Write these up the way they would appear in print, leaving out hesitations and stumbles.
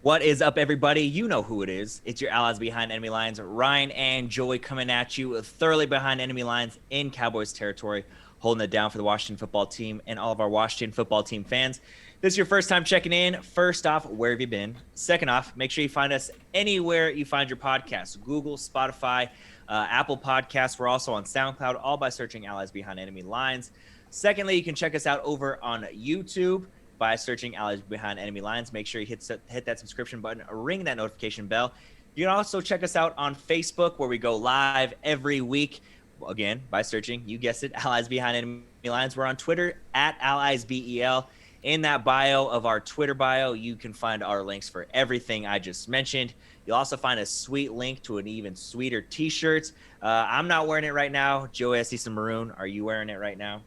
What is up, everybody? You know who it is. It's your allies behind enemy lines, Ryan and Joey, coming at you thoroughly behind enemy lines in Cowboys territory, holding it down for the Washington football team and all of our Washington football team fans. This is your first time checking in. First off, where have you been? Second off, make sure you find us anywhere you find your podcasts: Google, Spotify, Apple Podcasts. We're also on SoundCloud, all by searching Allies Behind Enemy Lines. Secondly, you can check us out over on YouTube by searching Allies Behind Enemy Lines. Make sure you hit that subscription button, ring that notification bell. You can also check us out on Facebook, where we go live every week, again, by searching, you guessed it, Allies Behind Enemy Lines. We're on Twitter at AlliesBEL. In that bio of our Twitter bio, you can find our links for everything I just mentioned. You'll also find a sweet link to an even sweeter t-shirt. I'm not wearing it right now. Joey, I see some maroon. Are you wearing it right now?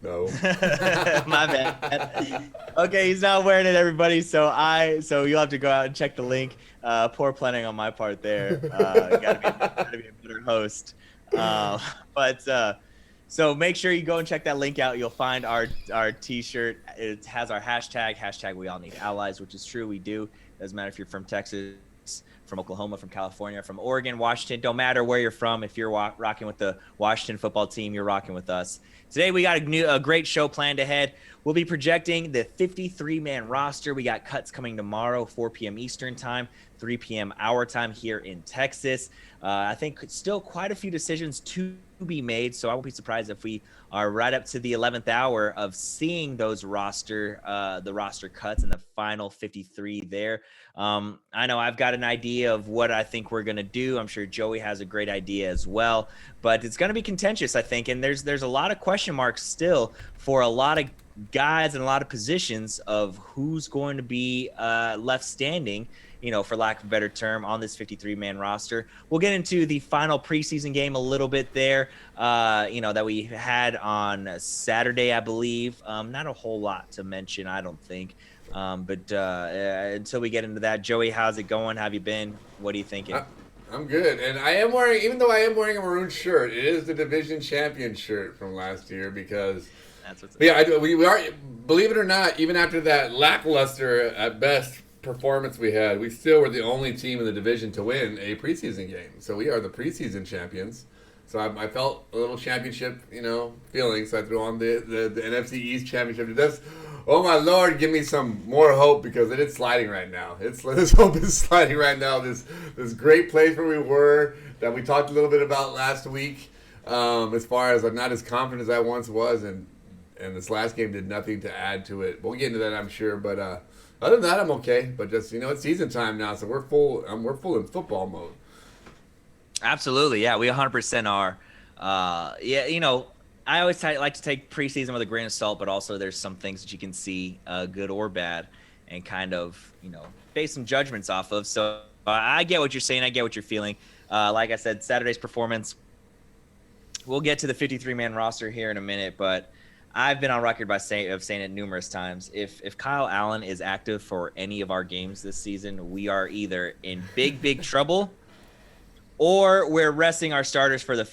No. My bad. Okay, he's not wearing it, everybody. So you'll have to go out and check the link. Poor planning on my part there. Gotta be a better host. So make sure you go and check that link out. You'll find our t-shirt. It has our hashtag we all need allies, which is true. We do. Doesn't matter if you're from Texas, from Oklahoma, from California, from Oregon, Washington. Don't matter where you're from. If you're rocking with the Washington football team, you're rocking with us. Today we got a great show planned ahead. We'll be projecting the 53-man roster. We got cuts coming tomorrow, 4 p.m. Eastern time, 3 p.m. our time here in Texas. I think still quite a few decisions to be made, so I won't be surprised if we are right up to the 11th hour of seeing those roster cuts and the final 53 there. I know I've got an idea of what I think we're going to do. I'm sure Joey has a great idea as well, but it's going to be contentious, I think, and there's a lot of question marks still for a lot of guys and a lot of positions of who's going to be left standing, for lack of a better term, on this 53-man roster. We'll get into the final preseason game a little bit there, that we had on Saturday, I believe. Not a whole lot to mention, I don't think. But until we get into that, Joey, how's it going? How have you been? What are you thinking? I'm good, and even though I am wearing a maroon shirt, it is the division champion shirt from last year because. That's what's we are, believe it or not, even after that lackluster at best performance we had, we still were the only team in the division to win a preseason game. So we are the preseason champions. So I felt a little championship, feeling. So I threw on the NFC East championship. Oh my Lord, give me some more hope because it is sliding right now. This hope is sliding right now. This great place where we were that we talked a little bit about last week. As far as I'm not as confident as I once was, and this last game did nothing to add to it. We'll get into that, I'm sure. But other than that, I'm okay. But just it's season time now, so we're full. We're full in football mode. Absolutely, yeah, we 100% are. I always like to take preseason with a grain of salt, but also there's some things that you can see, good or bad, and kind of base some judgments off of. So I get what you're saying. I get what you're feeling. Like I said, Saturday's performance. We'll get to the 53-man roster here in a minute, but I've been on record by saying it numerous times. If Kyle Allen is active for any of our games this season, we are either in big trouble, or we're resting our starters for the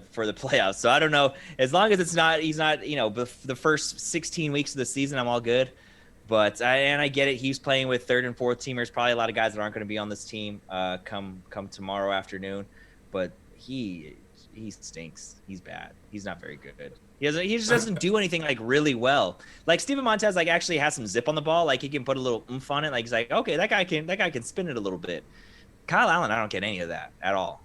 playoffs. So I don't know. As long as he's not the first 16 weeks of the season, I'm all good. But I get it. He's playing with third and fourth teamers. Probably a lot of guys that aren't going to be on this team come tomorrow afternoon. But he stinks. He's bad. He's not very good. He just doesn't do anything really well. Like Steven Montez actually has some zip on the ball. He can put a little oomph on it. He's okay, that guy can spin it a little bit. Kyle Allen, I don't get any of that at all.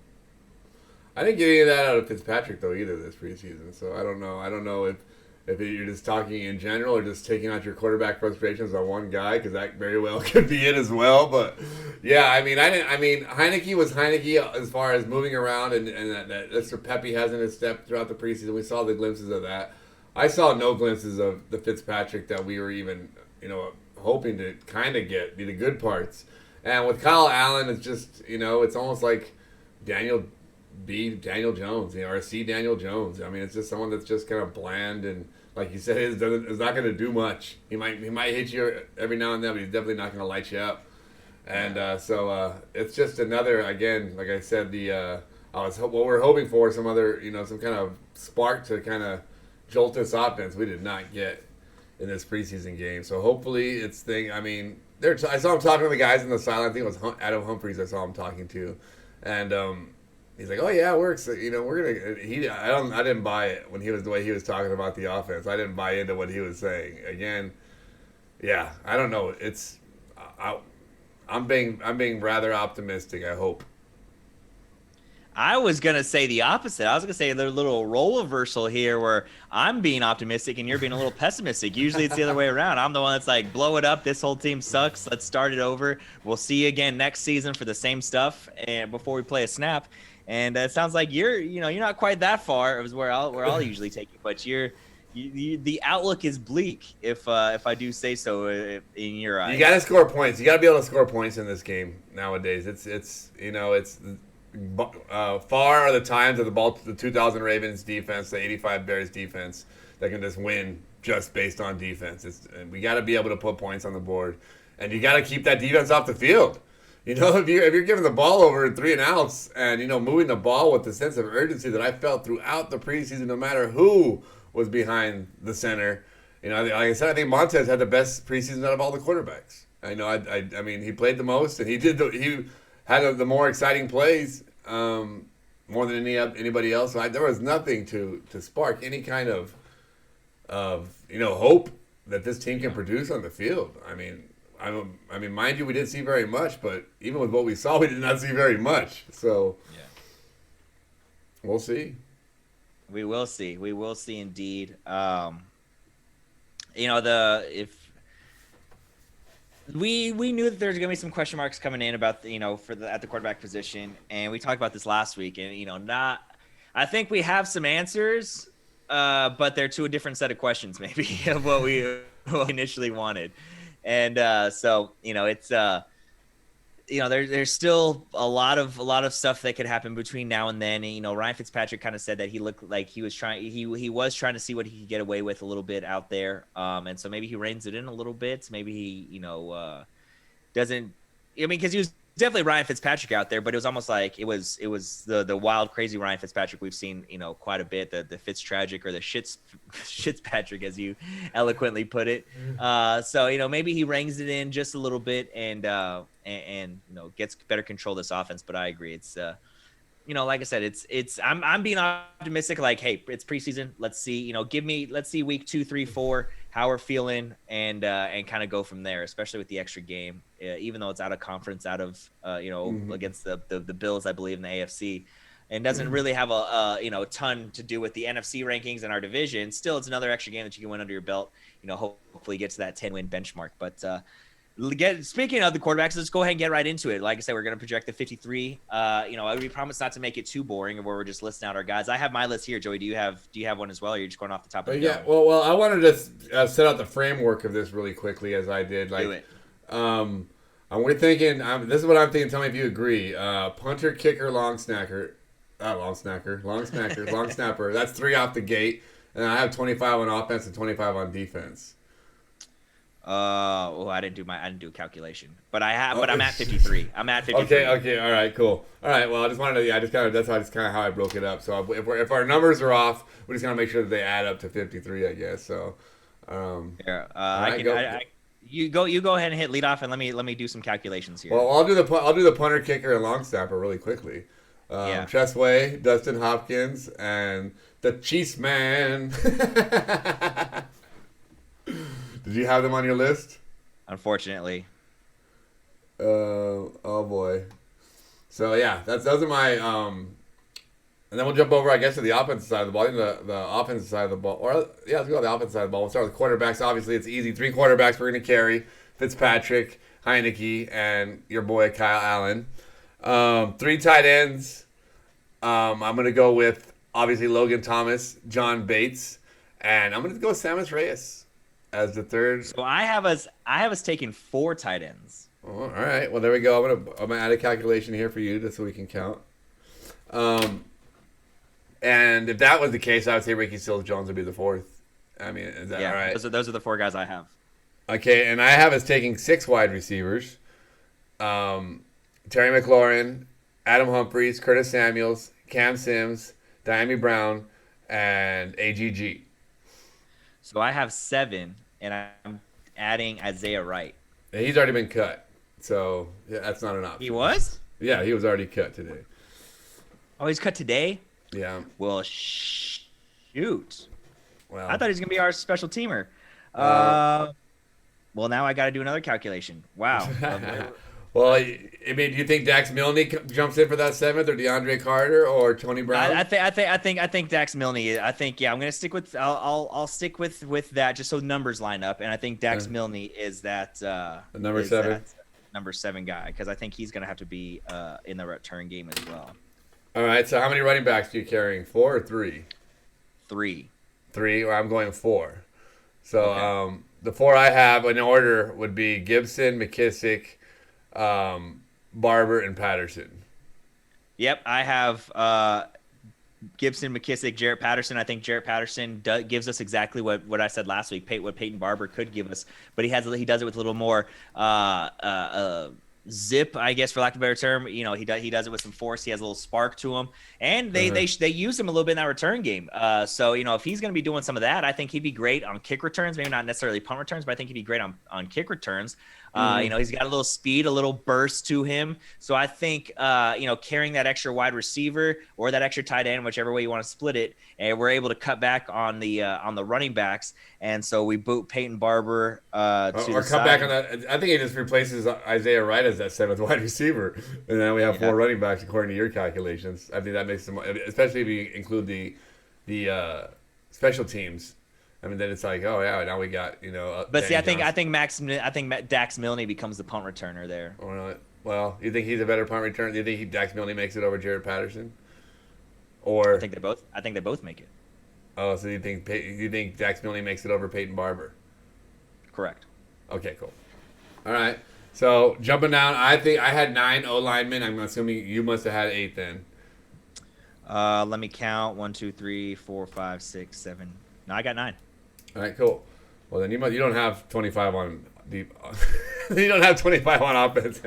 I didn't get any of that out of Fitzpatrick though either this preseason. So I don't know if you're just talking in general or just taking out your quarterback frustrations on one guy, because that very well could be it as well. But yeah, Heineke was Heineke as far as moving around and that Mr. Pepe has in his step throughout the preseason. We saw the glimpses of that. I saw no glimpses of the Fitzpatrick that we were even hoping to kind of be the good parts. And with Kyle Allen, it's just it's almost like Daniel Jones, or C. Daniel Jones. It's just someone that's just kind of bland and, like you said, is not going to do much. He might hit you every now and then, but he's definitely not going to light you up. And so it's just another, again, like I said, what we're hoping for, some other, some kind of spark to kind of jolt this offense. We did not get. in this preseason game. So hopefully it's thing. I mean, I saw him talking to the guys in the sideline. I think it was Adam Humphries. I saw him talking to, and he's like, "Oh yeah, we're we're gonna." I didn't buy it when he was the way he was talking about the offense. I didn't buy into what he was saying. Again, yeah, I don't know. I'm being rather optimistic. I hope. I was gonna say the opposite. I was gonna say a little role reversal here, where I'm being optimistic and you're being a little pessimistic. Usually it's the other way around. I'm the one that's like, blow it up. This whole team sucks. Let's start it over. We'll see you again next season for the same stuff, and before we play a snap. And it sounds like you're not quite that far. It was where I'll usually take you, but the outlook is bleak, if I do say so, in your eyes. You got to score points. You got to be able to score points in this game nowadays. It's far are the times of the 2000 Ravens defense, the 85 Bears defense that can just win just based on defense. We got to be able to put points on the board, and you got to keep that defense off the field. If you're giving the ball over in 3 and outs, and moving the ball with the sense of urgency that I felt throughout the preseason, no matter who was behind the center. Like I said, I think Montez had the best preseason out of all the quarterbacks. I mean, he played the most, and he had the more exciting plays, more than anybody else. So there was nothing to spark any kind of hope that this team can produce on the field. I mean, mind you, we didn't see very much, but even with what we saw, we did not see very much. So yeah, we'll see. We will see. We will see indeed. If we knew that there's going to be some question marks coming in about at the quarterback position, and we talked about this last week, and I think we have some answers, but they're to a different set of questions maybe of what we initially wanted, and so it's there's still a lot of stuff that could happen between now and then. Ryan Fitzpatrick kind of said that he looked like he was trying to see what he could get away with a little bit out there. And so maybe he reins it in a little bit. Maybe he, doesn't, because he was definitely Ryan Fitzpatrick out there, but it was almost like it was the wild, crazy Ryan Fitzpatrick we've seen, quite a bit, the Fitz tragic, or the shits Patrick, as you eloquently put it. So, maybe he reins it in just a little bit and gets better control of this offense. But I agree. It's, like I said, I'm being optimistic. Like, hey, it's preseason. Let's see, let's see week 2, 3, 4, how we're feeling, and kind of go from there, especially with the extra game, even though it's out of conference, out of, against the Bills, I believe, in the AFC, and doesn't really have a ton to do with the NFC rankings and our division. Still, it's another extra game that you can win under your belt, hopefully get to that 10-win benchmark. But, speaking of the quarterbacks, let's go ahead and get right into it. Like I said, we're going to project the 53. We promise not to make it too boring, where we're just listing out our guys. I have my list here. Joey, do you have one as well, or are you just going off the top of the dome? Well, I wanted to set out the framework of this really quickly, as I did. Do it. We're thinking. This is what I'm thinking. Tell me if you agree. Punter, kicker, long snapper. Long snapper. That's 3 off the gate, and I have 25 on offense and 25 on defense. I didn't do a calculation, but I'm at 53. I'm at 53. Okay, all right, cool. All right, well, I just wanted to, that's kind of how I broke it up. So if our numbers are off, we're just gonna make sure that they add up to 53, I guess. So, you go ahead and hit lead off, and let me do some calculations here. Well, I'll do the punter, kicker, and long snapper really quickly. Tressway, Dustin Hopkins, and the Chiefs man. Did you have them on your list? Unfortunately. Oh boy. So yeah, those are my and then we'll jump over, I guess, to the offensive side of the ball. I think the offensive side of the ball, let's go to the offensive side of the ball. We'll start with quarterbacks. Obviously, it's easy. 3 quarterbacks we're going to carry: Fitzpatrick, Heineke, and your boy Kyle Allen. 3 tight ends. I'm going to go with obviously Logan Thomas, John Bates, and I'm going to go with Sammis Reyes as the third. So I have us taking 4 tight ends. Oh, all right. Well, there we go. I'm gonna add a calculation here for you just so we can count. And if that was the case, I would say Ricky Seals-Jones would be the 4th. I mean, is that all right? Those are the 4 guys I have. Okay, and I have us taking 6 wide receivers. Terry McLaurin, Adam Humphries, Curtis Samuels, Cam Sims, Diami Brown, and AGG. So I have 7, and I'm adding Isaiah Wright. And he's already been cut, so yeah, that's not an option. He was? Yeah, he was already cut today. Oh, he's cut today? Yeah. Well, shoot. Well, I thought he was going to be our special teamer. Well, now I got to do another calculation. Wow. well, I mean, do you think Dax Milne jumps in for that 7th, or DeAndre Carter, or Tony Brown? I think Dax Milne. I think I'm gonna stick with. I'll stick with that just so numbers line up, and I think Dax Milne is that number 7, number 7 guy, because I think he's gonna have to be in the return game as well. All right. So how many running backs are you carrying? 4 or 3? 3. 3. Well, I'm going 4. So Okay. the 4 I have in order would be Gibson, McKissick, Barber, and Patterson. Yep, I have Gibson, McKissick, Jarrett Patterson. I think Jarrett Patterson gives us exactly what I said last week. What Peyton Barber could give us, but he does it with a little more zip, I guess, for lack of a better term. You know, he does it with some force. He has a little spark to him, and they use him a little bit in that return game. So you know, if he's going to be doing some of that, I think he'd be great on kick returns. Maybe not necessarily punt returns, but I think he'd be great on kick returns. You know, he's got a little speed, a little burst to him. So I think, you know, carrying that extra wide receiver or that extra tight end, whichever way you want to split it, and we're able to cut back on the running backs. And so we boot Peyton Barber to the cut side. back on that. I think he just replaces Isaiah Wright as that 7th wide receiver, and then we have 4 running backs according to your calculations. I think that makes them, especially if you include the special teams. I mean, then it's like, oh yeah, now we got, you know. But see, Danny I think Dax Milne becomes the punt returner there. Well, you think he's a better punt returner? Do you think Dax Milne makes it over Jared Patterson? Or I think they both make it. Oh, so you think Dax Milne makes it over Peyton Barber? Correct. Okay, cool. All right. So jumping down, I think I had 9 O linemen. I'm assuming you must have had 8 then. Let me count. 1, 2, 3, 4, 5, 6, 7. No, I got 9. All right, cool. Well, then you don't have 25 on deep. You don't have 25 on offense.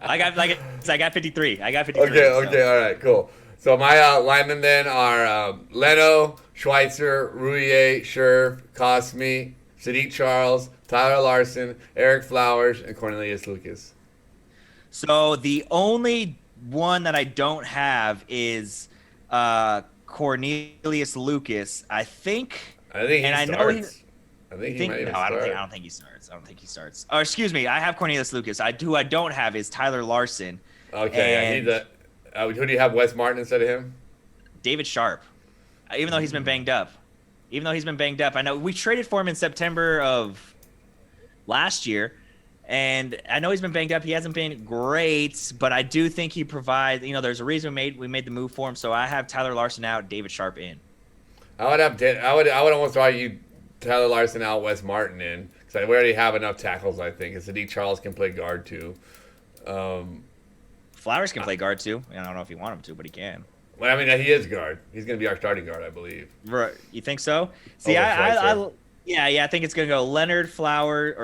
I got 53. I got 53. Okay, all right, cool. So my linemen then are Leno, Schweitzer, Rouillet, Scherf, Cosme, Sadiq Charles, Tyler Larson, Eric Flowers, and Cornelius Lucas. So the only one that I don't have is Cornelius Lucas. I think he starts. I don't think he starts. Or excuse me, I have Cornelius Lucas. I don't have is Tyler Larson. Okay, who do you have? Wes Martin instead of him? David Sharp. Even though he's been banged up. I know we traded for him in September of last year, and I know he's been banged up. He hasn't been great, but I do think he provides. You know, there's a reason we made the move for him. So I have Tyler Larson out, David Sharp in. I would almost argue Tyler Larson out, Wes Martin in, because we already have enough tackles. I think and Sadiq Charles can play guard too. Flowers can play guard too. I don't know if you want him to, but he can. Well, I mean, he is guard. He's going to be our starting guard, I believe. Right. You think so? See, I think it's going to go Leno, Flowers,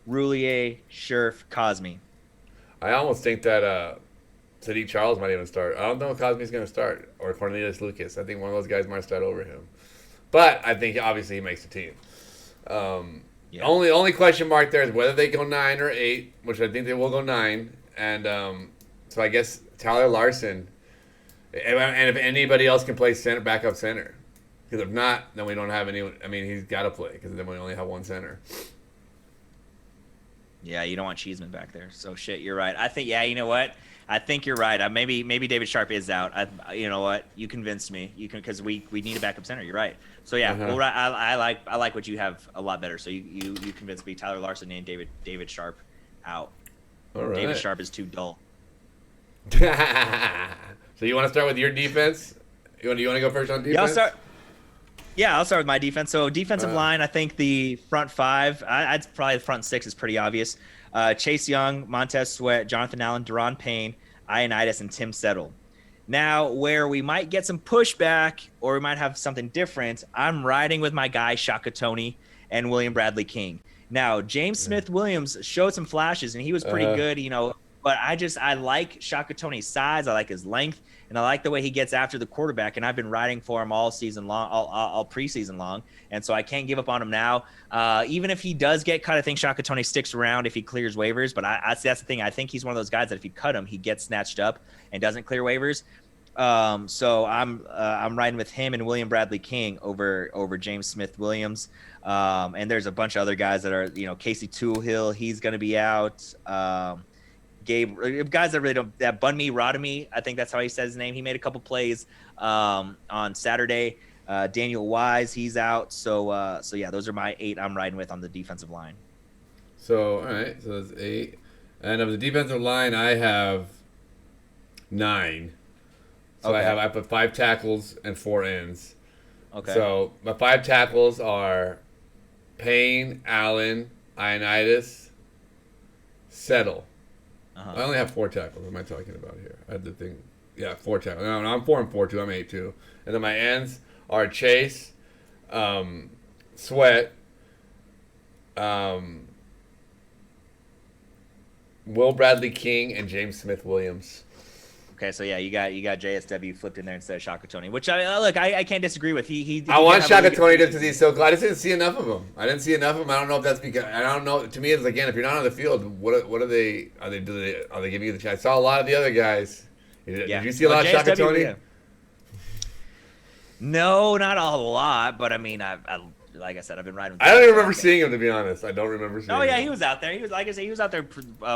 Rouillet, Scherf, Cosme. I almost think that Sadiq Charles might even start. I don't know if Cosme's going to start, or Cornelius Lucas. I think one of those guys might start over him. But I think obviously he makes the team. Only question mark there is whether they go 9 or 8, which I think they will go 9. And so I guess Tyler Larson, and if anybody else can play center, backup center. Because if not, then we don't have anyone. I mean, he's got to play because then we only have one center. Yeah, you don't want Cheeseman back there. So shit, you're right. I think you know what? I think you're right. Maybe David Sharp is out. You know what? You convinced me. You can because we need a backup center. You're right. So yeah, well, I like what you have a lot better. So you convinced me. Tyler Larson and David Sharp out. All right. David Sharp is too dull. So you want to start with your defense? You want to go first on defense? I'll start with my defense. So defensive line, I think the front 5, I'd probably the front 6 is pretty obvious. Chase Young, Montez Sweat, Jonathan Allen, Deron Payne, Ioannidis, and Tim Settle. Now, where we might get some pushback or we might have something different, I'm riding with my guy Shaka Toney and William Bradley King. Now, James Smith-Williams showed some flashes, and he was pretty good, you know, But I like Shaka Toney's size. I like his length, and I like the way he gets after the quarterback. And I've been riding for him all season long, all preseason long. And so I can't give up on him now. Even if he does get cut, I think Shaka Toney sticks around if he clears waivers. But that's the thing. I think he's one of those guys that if you cut him, he gets snatched up and doesn't clear waivers. So I'm riding with him and William Bradley King over James Smith Williams. And there's a bunch of other guys that are, Casey Toolhill, he's going to be out. Gabe, guys that really don't, that Bunmi Rodamy, I think that's how he says his name. He made a couple plays on Saturday. Daniel Wise, he's out. So yeah, those are my 8 I'm riding with on the defensive line. So, all right, so that's 8. And of the defensive line, I have 9. So Okay. I put 5 tackles and 4 ends. Okay. So my 5 tackles are Payne, Allen, Ioannidis, Settle. I only have 4 tackles. What am I talking about here? I had the thing. Yeah, 4 tackles. No, I'm 4 and 4 too. I'm 8 too. And then my ends are Chase, Sweat, Will Bradley King, and James Smith Williams. Okay, so yeah, you got JSW flipped in there instead of Shaka Toney, which I can't disagree with. I want Shaka Toney just because he's so glad. I just didn't see enough of him. I don't know if that's because I don't know. To me, it's again, if you're not on the field, what are they? Are they giving you the chance? I saw a lot of the other guys. Did you see a lot of Shaka Toney? Yeah. No, not a lot, but I mean, I like I said, I've been riding with I don't even remember seeing him, to be honest. I don't remember seeing him. Oh yeah, he was out there. He was, like I said, he was out there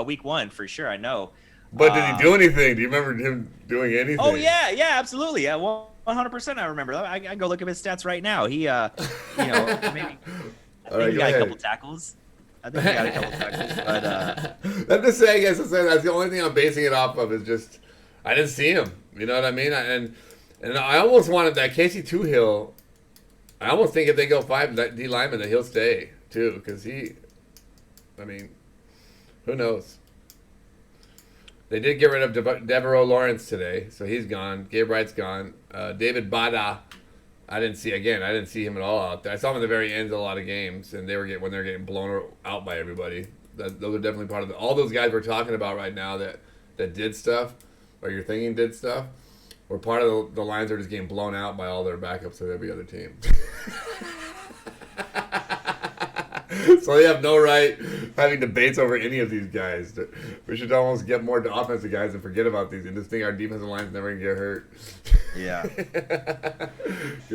week 1 for sure. I know. But did he do anything? Do you remember him doing anything? Oh yeah, absolutely. Yeah, 100%. I remember. I can go look at his stats right now. He, maybe I think he got a couple tackles. But I'm just saying, that's the only thing I'm basing it off of is just I didn't see him. You know what I mean? And I almost wanted that Casey Toohill. I almost think if they go 5 D lineman that he'll stay too, because who knows? They did get rid of Devereaux Lawrence today, so he's gone. Gabe Wright's gone. David Bada, I didn't see him at all out there. I saw him at the very end of a lot of games, and when they were getting blown out by everybody. Those are definitely part of all those guys we're talking about right now that did stuff, or you're thinking did stuff, were part of the lines that are just getting blown out by all their backups of every other team. So they have no right having debates over any of these guys. We should almost get more offensive guys and forget about these and just think our defensive line's never going to get hurt. Yeah.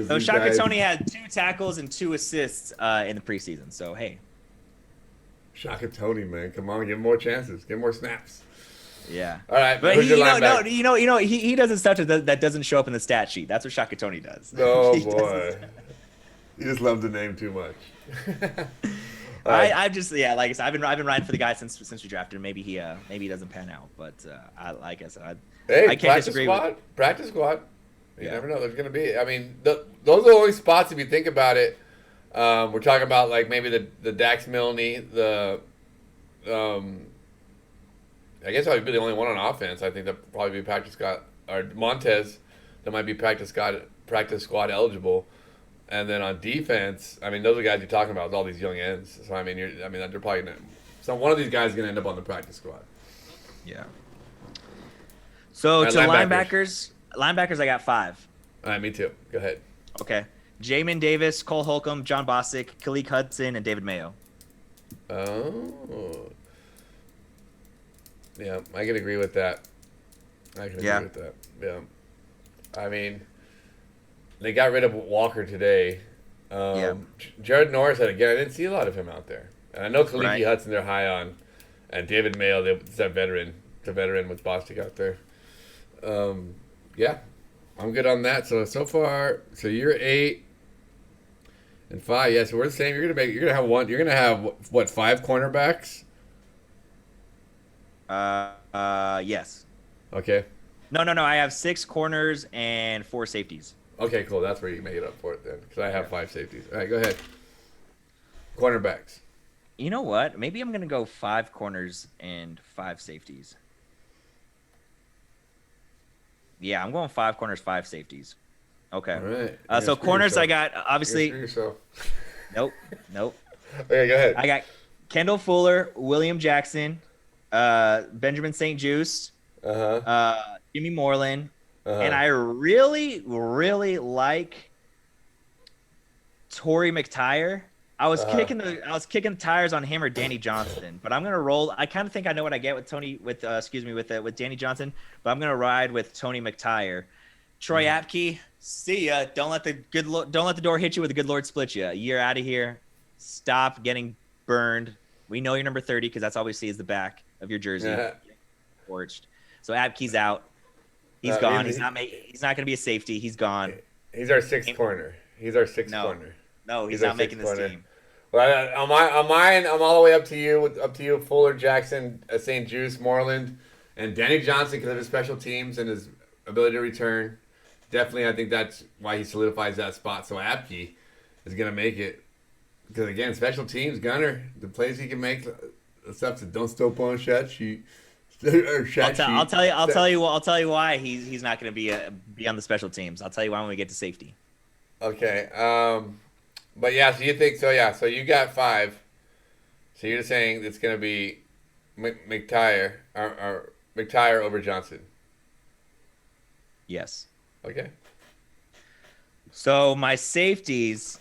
So Shaka Toney had 2 tackles and 2 assists in the preseason. So, hey. Shaka Toney, man. Come on, give him more chances. Give him more snaps. Yeah. All right. But he does stuff that doesn't show up in the stat sheet. That's what Shaka Toney does. Oh, boy. You just love the name too much. Like I said, I've been riding for the guy since we drafted him. Maybe he doesn't pan out, but I can't disagree with practice squad. You never know. There's going to be. I mean, those are the only spots if you think about it. We're talking about like maybe the Dax Milne, I guess I'd be the only one on offense. I think that probably be practice squad or Montez. That might be practice squad eligible. And then on defense, I mean, those are guys you're talking about, all these young ends. So, they're probably going to – so one of these guys is going to end up on the practice squad. Yeah. So, to linebackers, I got 5. All right, me too. Go ahead. Okay. Jamin Davis, Cole Holcomb, John Bostic, Khaleke Hudson, and David Mayo. Oh. Yeah, I can agree with that. Yeah. I mean – they got rid of Walker today. Jared Norris, I didn't see a lot of him out there. And I know Khaleke Hudson they're high on. And David Mayo, it's that veteran with Bostic out there. Yeah, I'm good on that. So far, you're 8 and 5. Yeah, so we're the same. You're gonna have 5 cornerbacks? Yes. Okay. No. I have 6 corners and 4 safeties. Okay, cool. That's where you make it up for it then, because I have 5 safeties. All right, go ahead. Cornerbacks. You know what? Maybe I'm gonna go 5 corners and 5 safeties. Yeah, I'm going 5 corners, 5 safeties. Okay. All right. So corners, I got obviously. Nope. Okay, go ahead. I got Kendall Fuller, William Jackson, Benjamin St. Juste, Uh huh. Jimmy Moreland, Uh and huh. I really, really like Torrey McTyer. Uh I was kicking the tires on him or Danny Johnson, but I'm gonna roll. I kind of think I know what I get with with Danny Johnson, but I'm gonna ride with Tony McTyer. Troy huh. Apke, see ya. Don't let the door hit you with the good Lord split you. You're out of here. Stop getting burned. We know you're number 30 because that's all we see is the back of your jersey. Yeah. Torched. So Apke's out. He's gone. He's not gonna be a safety. He's gone. He's our sixth corner. He's our sixth No, corner. no, he's He's our not making sixth this corner. team. Well, on mine, I'm all the way up to you. Up to you, Fuller, Jackson, St. Juice, Moreland, and Danny Johnson because of his special teams and his ability to return. Definitely, I think that's why he solidifies that spot. So Apke is gonna make it because again, special teams, Gunner, the plays he can make, the stuff that don't stop on chat sheet. I'll tell you why he's not going to be on the special teams. I'll tell you why when we get to safety. Okay. But yeah, so you think so? Yeah. So you got 5. So you're saying it's going to be McTyer or McTyer over Johnson. Yes. Okay. So my safeties,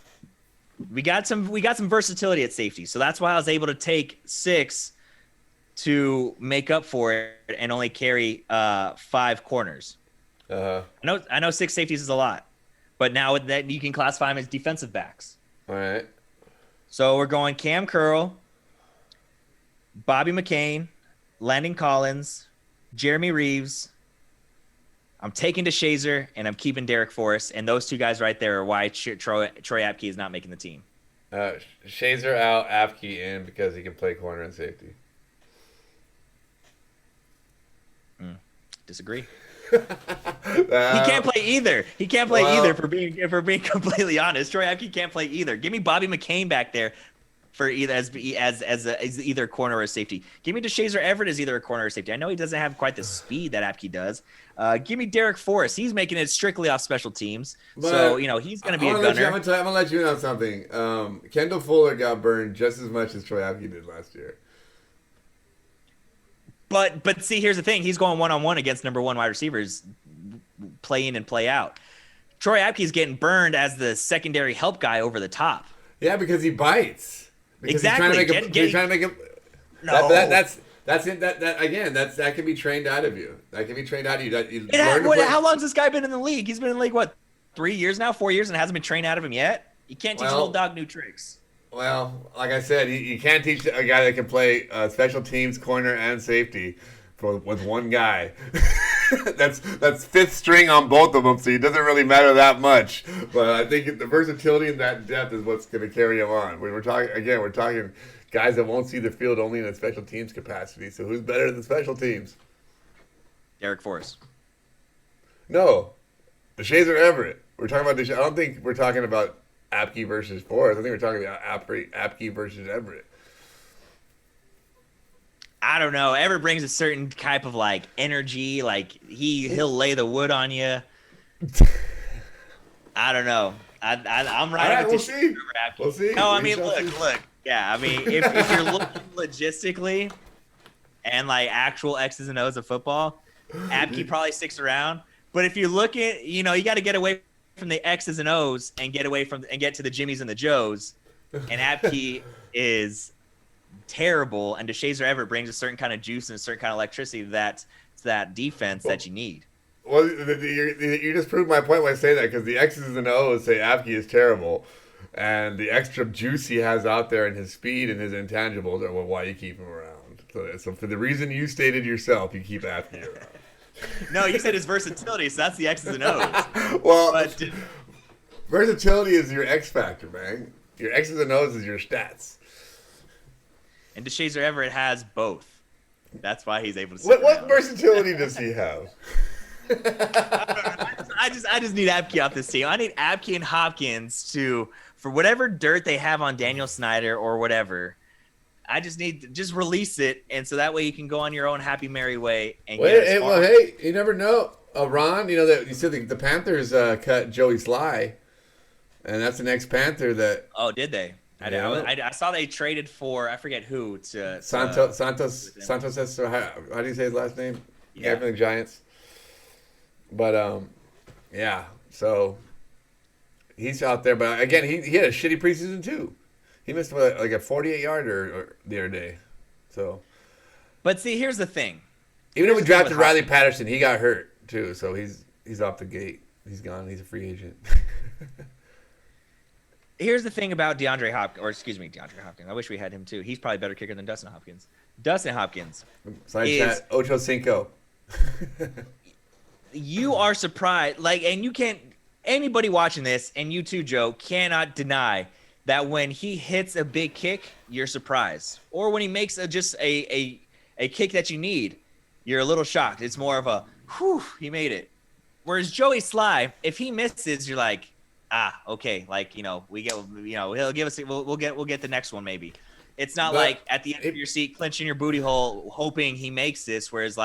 we got some versatility at safety. So that's why I was able to take 6 to make up for it and only carry 5 corners. I know 6 safeties is a lot, but now that you can classify them as defensive backs. All right. So we're going Cam Curl, Bobby McCain, Landon Collins, Jeremy Reeves. I'm taking DeShazer, and I'm keeping Derek Forrest, and those 2 guys right there are why Troy Apke is not making the team. Shazer out, Apke in because he can play corner and safety. Disagree. He can't play either. He can't play either. For being completely honest, Troy Apke can't play either. Give me Bobby McCain back there for either as either corner or safety. Give me DeShazer Everett as either a corner or safety. I know he doesn't have quite the speed that Apke does. Give me Derek Forrest. He's making it strictly off special teams, so he's going to be a gunner. I'm gonna let you know something. Kendall Fuller got burned just as much as Troy Apke did last year. But see, here's the thing. He's going one-on-one against number 1 wide receivers, play in and play out. Troy Apke's getting burned as the secondary help guy over the top. Yeah, because he bites. Because exactly. He's trying to make him. No. That's it. That can be trained out of you. That can be trained out of you. How long's this guy been in the league? He's been in the league, what, 3 years now, 4 years, and hasn't been trained out of him yet? You can't teach an old dog new tricks. Well, like I said, you can't teach a guy that can play special teams, corner, and safety with one guy. that's 5th string on both of them, so it doesn't really matter that much. But I think the versatility and that depth is what's going to carry him on. We're talking guys that won't see the field only in a special teams capacity. So who's better than special teams? Derek Forrest. No, DeShazer Everett. We're talking about I don't think we're talking about Apke versus Forrest. I think we're talking about Apke versus Everett. I don't know. Everett brings a certain type of energy. He'll lay the wood on you. I don't know. I'm right. We'll see. We'll see. No, I mean, look. Yeah, I mean, if you're looking logistically and actual X's and O's of football, Apke probably sticks around. But if you look at, you got to get away from the X's and O's and get to the Jimmies and the Joes. And Apke is terrible, and DeShazer Everett brings a certain kind of juice and a certain kind of electricity to that defense that you need. Well, you just proved my point by saying that, because the X's and O's say Apke is terrible, and the extra juice he has out there and his speed and his intangibles are why you keep him around. So for the reason you stated yourself, you keep Apke around. No, you said his versatility, so that's the X's and O's. Well, versatility is your X factor, man. Your X's and O's is your stats. And DeShazer Everett has both. That's why he's able to. What versatility does he have? I just need Apke off this team. I need Apke and Hopkins for whatever dirt they have on Daniel Snyder or whatever. I just need to just release it, and so that way you can go on your own happy merry way. And hey, you never know, Ron. That you said the Panthers cut Joey Sly, and that's the next Panther that. Oh, did they? I saw they traded for I forget who to Santos. How do you say his last name? Yeah. From the Giants. But yeah. So he's out there, but again, he had a shitty preseason too. He missed like a 48-yarder the other day. So. But see, here's the thing. Even if we drafted Riley Patterson, he got hurt too. So he's off the gate. He's gone. He's a free agent. Here's the thing about DeAndre Hopkins. I wish we had him too. He's probably a better kicker than Dustin Hopkins. Dustin Hopkins. Side chat, Ocho Cinco. You are surprised. And you can't, anybody watching this, and you too, Joe, cannot deny that when he hits a big kick, you're surprised. Or when he makes just a kick that you need, you're a little shocked. It's more of a, whew, he made it. Whereas Joey Sly, if he misses, you're like, okay, we get, he'll give us, we'll get the next one maybe. It's not like at the end of your seat, clenching your booty hole, hoping he makes this. Whereas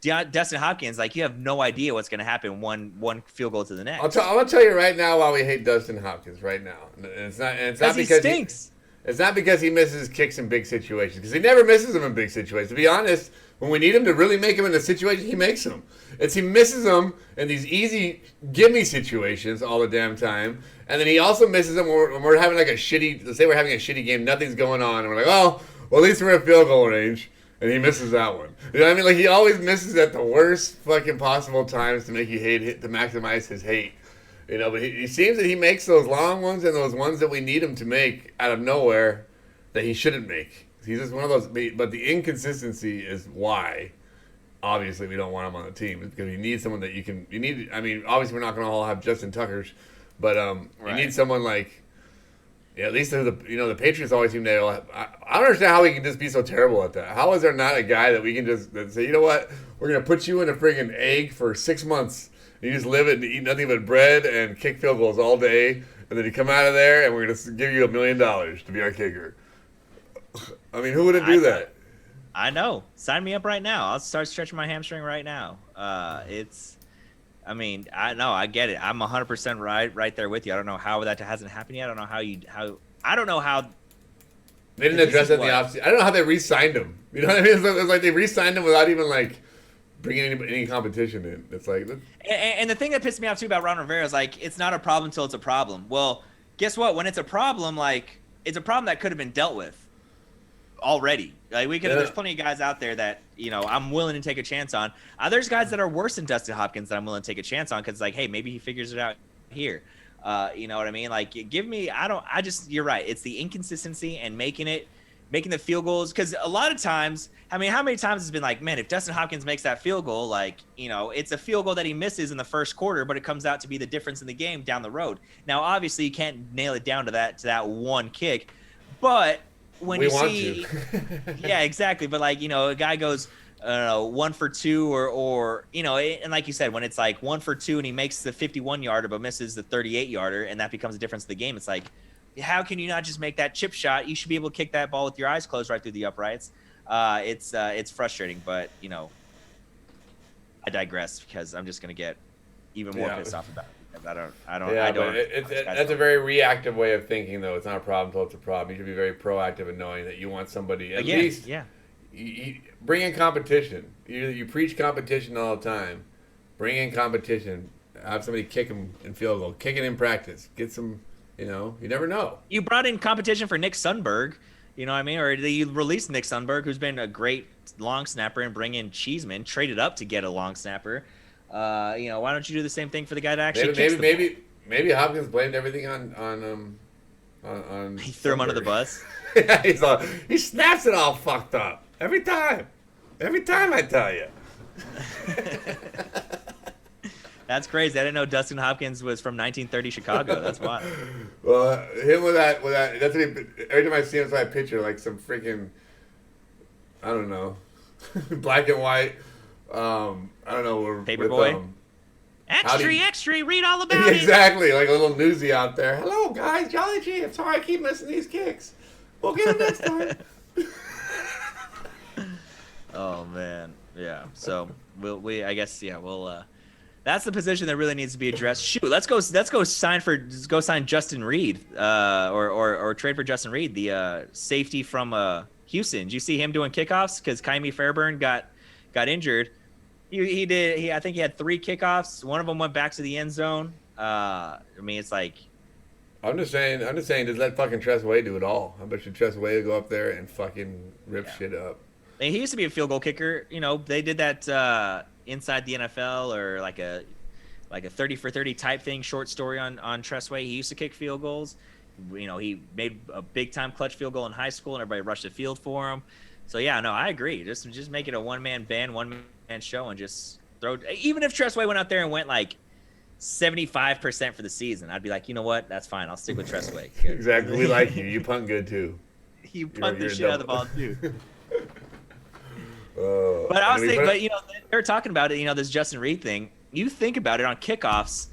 Dustin Hopkins, you have no idea what's going to happen one field goal to the next. I'm gonna tell you right now why we hate Dustin Hopkins right now. And it's not because he stinks. It's not because he misses kicks in big situations, because he never misses them in big situations. To be honest, when we need him to really make him in a situation, he makes them. It's he misses them in these easy gimme situations all the damn time, and then he also misses them when we're having let's say we're having a shitty game, nothing's going on, and we're like, well, at least we're in field goal range, and he misses that one. You know what I mean? He always misses at the worst fucking possible times to make you to maximize his hate. But he seems that he makes those long ones and those ones that we need him to make out of nowhere that he shouldn't make. He's just one of those. But the inconsistency is why, obviously, we don't want him on the team. It's because you need someone that you need. I mean, obviously, we're not going to all have Justin Tuckers, but you need someone at least the Patriots always seem to. I don't understand how we can just be so terrible at that. How is there not a guy that we can just say, you know what, we're going to put you in a friggin' egg for 6 months. You just live it and eat nothing but bread and kick field goals all day, and then you come out of there and we're going to give you $1 million to be our kicker. I mean, who wouldn't do that? I know. Sign me up right now. I'll start stretching my hamstring right now. I get it. I'm 100% right there with you. I don't know how that hasn't happened yet. I don't know how. They didn't address it in the offseason. I don't know how they re-signed him. You know what I mean? It's like they re-signed him without even bringing any competition in. It's like, and the thing that pissed me off too about Ron Rivera is it's not a problem until it's a problem. Well, guess what? When it's a problem, it's a problem that could have been dealt with already. There's plenty of guys out there that I'm willing to take a chance on. There's guys that are worse than Dustin Hopkins that I'm willing to take a chance on because hey, maybe he figures it out here. You know what I mean? Give me. You're right. It's the inconsistency and making the field goals, because a lot of times, how many times it's been man, if Dustin Hopkins makes that field goal, it's a field goal that he misses in the first quarter, but it comes out to be the difference in the game down the road. Now, obviously, you can't nail it down to that one kick, but when yeah, exactly. But a guy goes 1 for 2 or and like you said, when it's 1 for 2 and he makes the 51-yarder but misses the 38-yarder, and that becomes the difference in the game. It's how can you not just make that chip shot? You should be able to kick that ball with your eyes closed right through the uprights. It's frustrating, but I digress because I'm just gonna get even more pissed off about it. That's a very reactive way of thinking, though. It's not a problem until it's a problem. You should be very proactive in knowing that you want somebody at least. Yeah. You bring in competition. You preach competition all the time. Bring in competition. Have somebody kick him in field goal. Kick it in practice. Get some. You never know. You brought in competition for Nick Sundberg, you know what I mean? Or you released Nick Sundberg, who's been a great long snapper, and bring in Cheeseman, traded up to get a long snapper. Why don't you do the same thing for the guy that actually kicks the ball? Maybe Hopkins blamed everything on he threw him under the bus. Yeah, he snaps it all fucked up every time. Every time, I tell you. That's crazy. I didn't know Dustin Hopkins was from 1930 Chicago. That's wild. Well, him with that. That's what every time I see him, so I picture some freaking, I don't know, black and white. I don't know. Paperboy. Extra, read all about it. Exactly, like a little newsie out there. Hello, guys, Jolly G. I'm sorry I keep missing these kicks. We'll get them next time. Oh man, yeah. So we'll That's the position that really needs to be addressed. Shoot, let's go sign Justin Reed, or trade for Justin Reed, the safety from Houston. Did you see him doing kickoffs? Because Kaimi Fairburn got injured. I think he had 3 kickoffs. One of them went back to the end zone. I mean, it's like, I'm just saying, just let fucking Tressway do it all. I bet you Tressway go up there and fucking rip shit up. I mean, he used to be a field goal kicker. You know, they did that inside the NFL, or like a 30 for 30 type thing, short story on Tressway. He used to kick field goals. You know, he made a big time clutch field goal in high school, and everybody rushed the field for him. So yeah, no, I agree. Just make it a one man band, one man show, and just throw. Even if Tressway went out there and went like 75% for the season, I'd be like, you know what, that's fine. I'll stick with Tressway. Exactly, we like you. You punt good too. You punt the shit out of the ball too. Oh, but I was thinking, but you know, they're talking about it. You know, this Justin Reed thing. You think about it on kickoffs.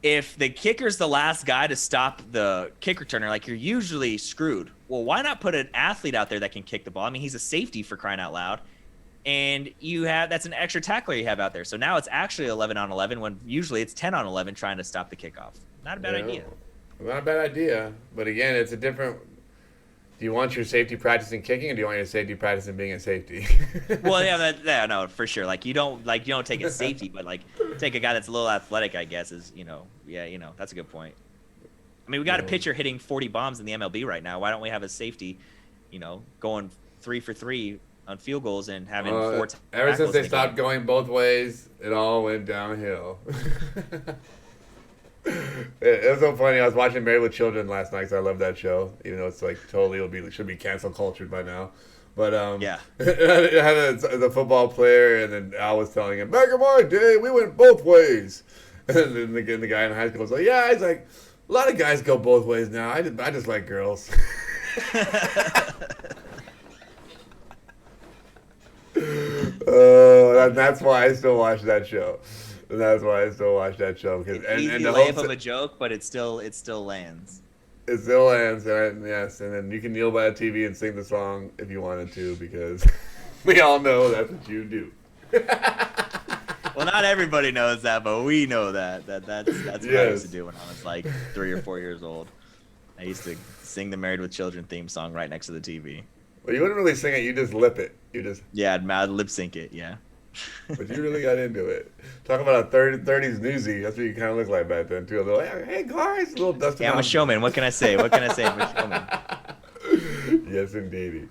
If the kicker's the last guy to stop the kick returner, like, you're usually screwed. Well, why not put an athlete out there that can kick the ball? I mean, he's a safety, for crying out loud. And that's an extra tackler you have out there. So now it's actually 11 on 11 when usually it's 10 on 11 trying to stop the kickoff. Not a bad idea. Not a bad idea. But again, it's a different. Do you want your safety practicing kicking, or do you want your safety practicing being a safety? Well, yeah, no, for sure. Like, you don't take a safety, but like take a guy that's a little athletic, I guess, is, that's a good point. I mean, we got a pitcher hitting 40 bombs in the MLB right now. Why don't we have a safety, going 3 for 3 on field goals and having 4 tackles? Ever since they stopped going both ways, it all went downhill. It was so funny. I was watching Married with Children last night because I love that show. Even though it's like totally should be cancel cultured by now. But yeah, it had the football player, and then Al was telling him, back in my day, we went both ways. And then the guy in high school was like, yeah, he's like, a lot of guys go both ways now. I just like girls. That's why I still watch that show. And that's why I still watch that show. It's easy to laugh of a joke, but it still lands. It still lands, and yes. And then you can kneel by the TV and sing the song if you wanted to, because we all know that's what you do. Well, not everybody knows that, but we know that's what I used to do when I was like 3 or 4 years old. I used to sing the Married with Children theme song right next to the TV. Well, you wouldn't really sing it. You just lip it. I'd lip sync it. Yeah. But you really got into it. Talk about a 30s newsie. That's what you kind of look like back then, too. A little, hey guys, a little Dustin. Yeah, I'm a showman. What can I say? I'm a showman. Yes, indeedy.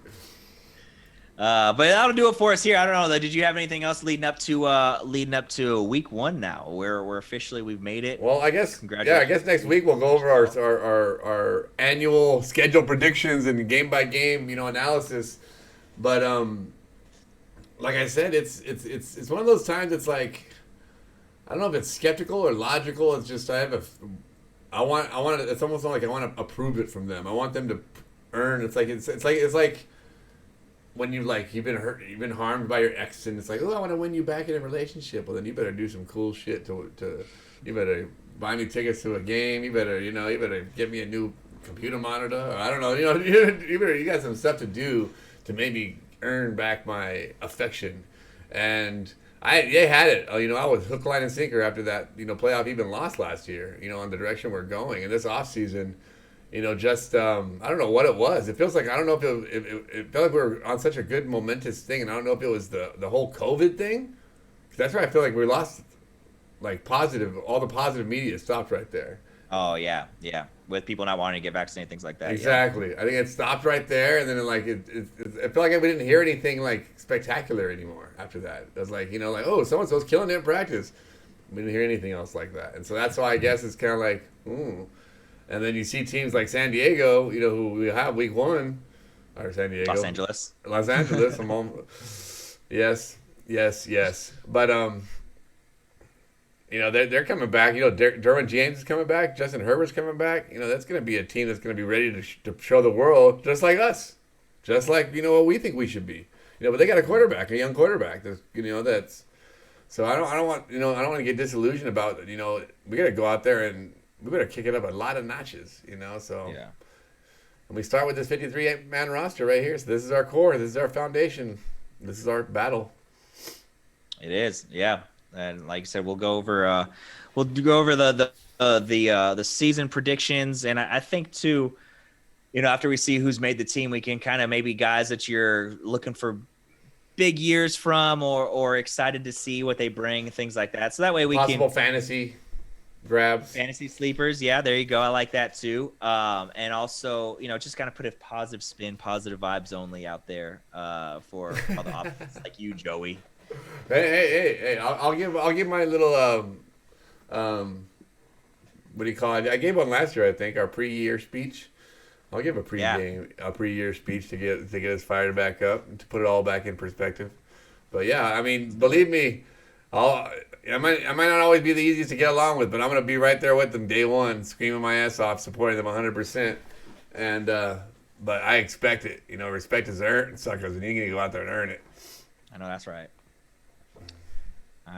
But that'll do it for us here. I don't know, though. Did you have anything else leading up to week 1 now? We're officially, we've made it. Well, I guess next week we'll go over our annual schedule predictions and game by game, analysis. But like I said, it's one of those times. It's like, I don't know if it's skeptical or logical. It's just it's almost like I want to approve it from them. I want them to earn. It's like when you've been hurt, you've been harmed by your ex, and it's like, oh, I want to win you back in a relationship. Well, then you better do some cool shit to you better buy me tickets to a game. You better get me a new computer monitor. Or I don't know. You got some stuff to do to maybe earn back my affection. And they had it. I was hook, line, and sinker after that, playoff even loss last year, on the direction we're going. And this offseason, I don't know what it was. It feels like, I don't know if it felt like we were on such a good momentous thing, and I don't know if it was the whole COVID thing. That's where I feel like we lost, like, all the positive media stopped right there. Oh, yeah. With people not wanting to get vaccinated, things like that. Exactly. Yeah. I think it stopped right there, and then I feel like we didn't hear anything like spectacular anymore after that. It was like, oh, so-and-so's killing it in practice. We didn't hear anything else like that. And so that's why I guess it's kind of like, ooh. And then you see teams like San Diego, who we have week 1, or San Diego. Los Angeles. Yes. But, they're coming back. Derwin James is coming back. Justin Herbert's coming back. That's going to be a team that's going to be ready to show the world, just like us, just like what we think we should be. But they got a young quarterback. That's. So I don't want I don't want to get disillusioned about we got to go out there and we better kick it up a lot of notches. So yeah. And we start with this 53-man roster right here. So this is our core. This is our foundation. This is our battle. It is, yeah. And like I said, we'll go over the season predictions, and I think too, after we see who's made the team, we can kind of maybe guys that you're looking for big years from, or excited to see what they bring, things like that. So that way we Possible can fantasy grabs. fantasy sleepers. Yeah, there you go. I like that too. And also, just kind of put a positive spin, positive vibes only out there for all the options like you, Joey. Hey! I'll give my little what do you call it? I gave one last year, I think, our pre-year speech. I'll give a pre-year speech to get us fired back up and to put it all back in perspective. But yeah, I mean, believe me, I might not always be the easiest to get along with, but I'm gonna be right there with them day one, screaming my ass off, supporting them 100%. And but I expect it. Respect is earned, suckers, and you're gonna go out there and earn it. I know that's right. All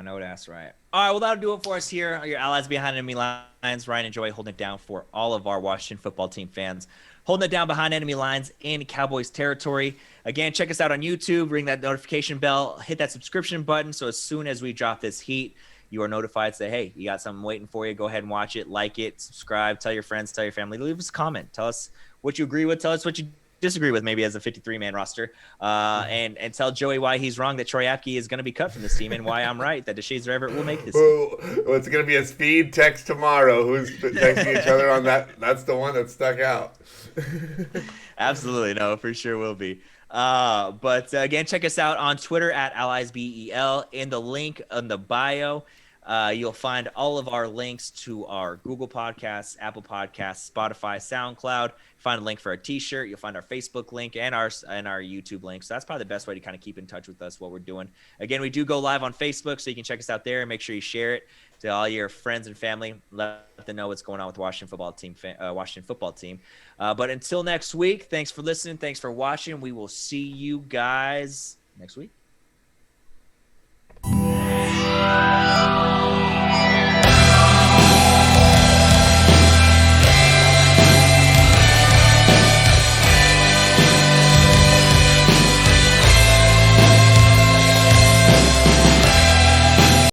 right, well, that'll do it for us here. Your allies behind enemy lines, Ryan and Joey, holding it down for all of our Washington football team fans. Holding it down behind enemy lines in Cowboys territory. Again, check us out on YouTube. Ring that notification bell. Hit that subscription button so as soon as we drop this heat, you are notified. Say, hey, you got something waiting for you. Go ahead and watch it. Like it. Subscribe. Tell your friends. Tell your family. Leave us a comment. Tell us what you agree with. Tell us what you disagree with, maybe as a 53-man roster. And tell Joey why he's wrong that Troy Apke is going to be cut from this team, and why I'm right that Deshazor Everett will make this team. Well, it's going to be a speed text tomorrow. Who's texting each other on that? That's the one that stuck out. Absolutely. No, for sure will be. But again, check us out on Twitter at AlliesBEL. In the link in the bio, you'll find all of our links to our Google Podcasts, Apple Podcasts, Spotify, SoundCloud. Find a link for our T-shirt. You'll find our Facebook link and our YouTube link. So that's probably the best way to kind of keep in touch with us, what we're doing. Again, we do go live on Facebook, so you can check us out there and make sure you share it to all your friends and family. Let them know what's going on with the Washington football team. But until next week, thanks for listening. Thanks for watching. We will see you guys next week.